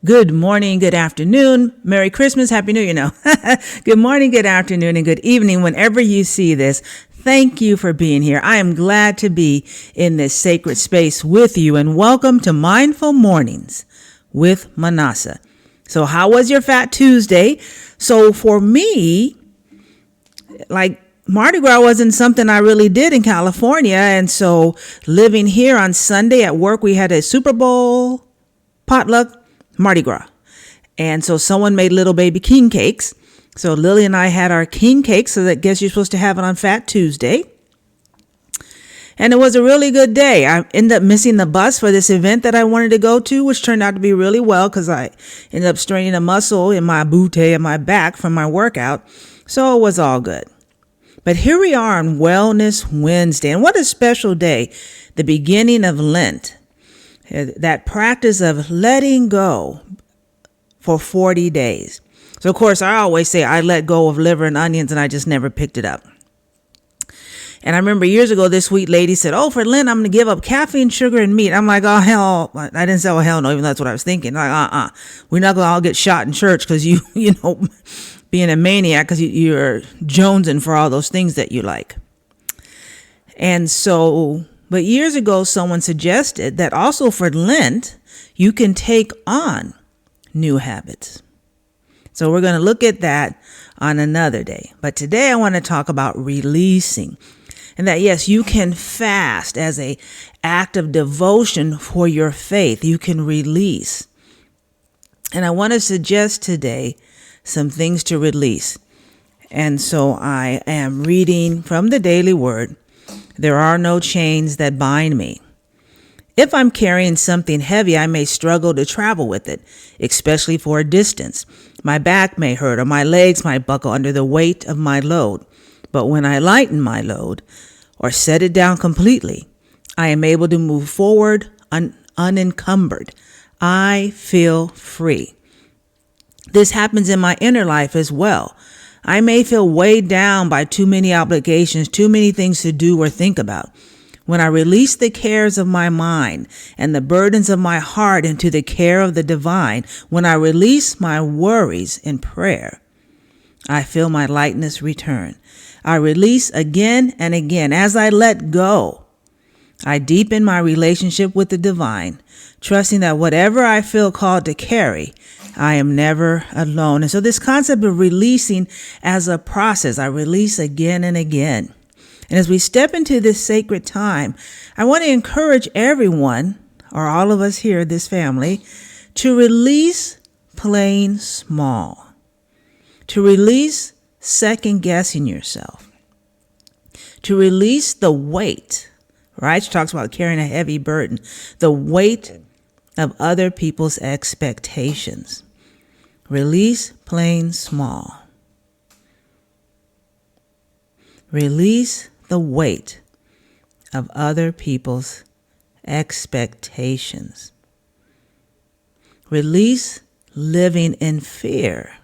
Good morning, good afternoon, Merry Christmas, Happy New Year. No. Good morning, good afternoon, and good evening whenever you see this. Thank you for being here. I am glad to be in this sacred space with you, and welcome to Mindful Mornings with Minnassa. So how was your Fat Tuesday? So for me, Mardi Gras wasn't something I really did in California, and so living here on Sunday at work, we had a Super Bowl potluck Mardi Gras. And so someone made little baby king cakes. So Lily and I had our king cakes, so that guess you're supposed to have it on Fat Tuesday. And it was a really good day. I ended up missing the bus for this event that I wanted to go to, which turned out to be really well because I ended up straining a muscle in my butte and my back from my workout. So it was all good. But here we are on Wellness Wednesday. And what a special day, the beginning of Lent. That practice of letting go for 40 days. So, of course, I always say I let go of liver and onions and I just never picked it up. And I remember years ago, this sweet lady said, for Lent, I'm going to give up caffeine, sugar, and meat. I'm like, oh, hell. I didn't say, oh, hell no, even that's what I was thinking. Like, we're not going to all get shot in church because you being a maniac because you're jonesing for all those things that you like. And so... But years ago, someone suggested that also for Lent, you can take on new habits. So we're going to look at that on another day. But today I want to talk about releasing. And that, yes, you can fast as an act of devotion for your faith. You can release. And I want to suggest today some things to release. And so I am reading from the Daily Word. There are no chains that bind me. If I'm carrying something heavy, I may struggle to travel with it, especially for a distance. My back may hurt or my legs might buckle under the weight of my load. But when I lighten my load or set it down completely, I am able to move forward unencumbered. I feel free. This happens in my inner life as well. I may feel weighed down by too many obligations, too many things to do or think about. When I release the cares of my mind and the burdens of my heart into the care of the divine, when I release my worries in prayer, I feel my lightness return. I release again and again. As I let go, I deepen my relationship with the divine, trusting that whatever I feel called to carry, I am never alone. And so this concept of releasing as a process, I release again and again. And as we step into this sacred time, I want to encourage everyone, or all of us here, this family, to release playing small, to release second guessing yourself, to release the weight, right? She talks about carrying a heavy burden, the weight of other people's expectations. Release playing small. Release the weight of other people's expectations. Release living in fear.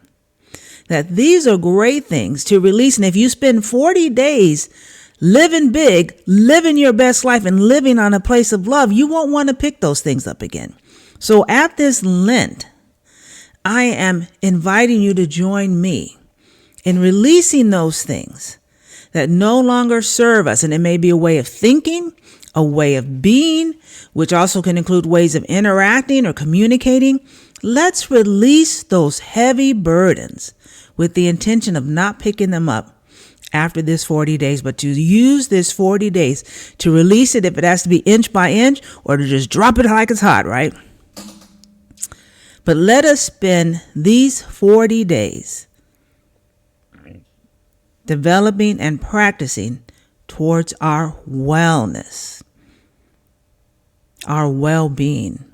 That these are great things to release. And if you spend 40 days living big, living your best life, and living on a place of love, you won't want to pick those things up again. So at this Lent, I am inviting you to join me in releasing those things that no longer serve us. And it may be a way of thinking, a way of being, which also can include ways of interacting or communicating. Let's release those heavy burdens with the intention of not picking them up after this 40 days, but to use this 40 days to release it if it has to be inch by inch, or to just drop it like it's hot, right? But let us spend these 40 days developing and practicing towards our wellness, our well-being.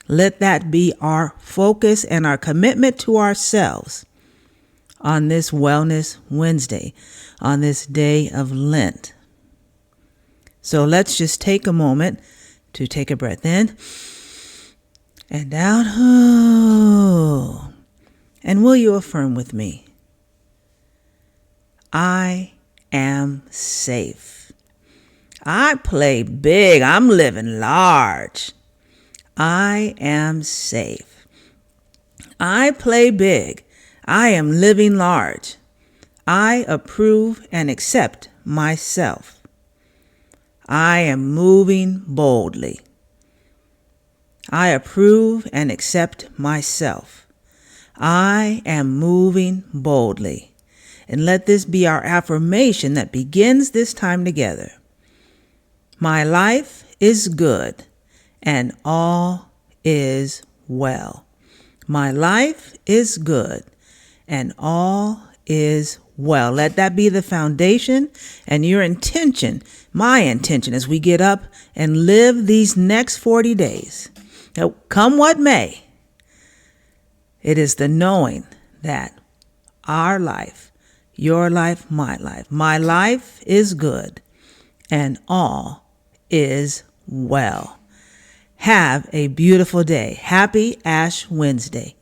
Let that be our focus and our commitment to ourselves on this Wellness Wednesday, on this day of Lent. So let's just take a moment to take a breath in and out. And will you affirm with me? I am safe. I play big. I'm living large. I am safe. I play big. I am living large. I approve and accept myself. I am moving boldly. I approve and accept myself. I am moving boldly. And let this be our affirmation that begins this time together. My life is good and all is well. My life is good and all is well. Let that be the foundation and your intention, my intention, as we get up and live these next 40 days. Now, come what may, it is the knowing that our life, your life, my life is good and all is well. Have a beautiful day. Happy Ash Wednesday.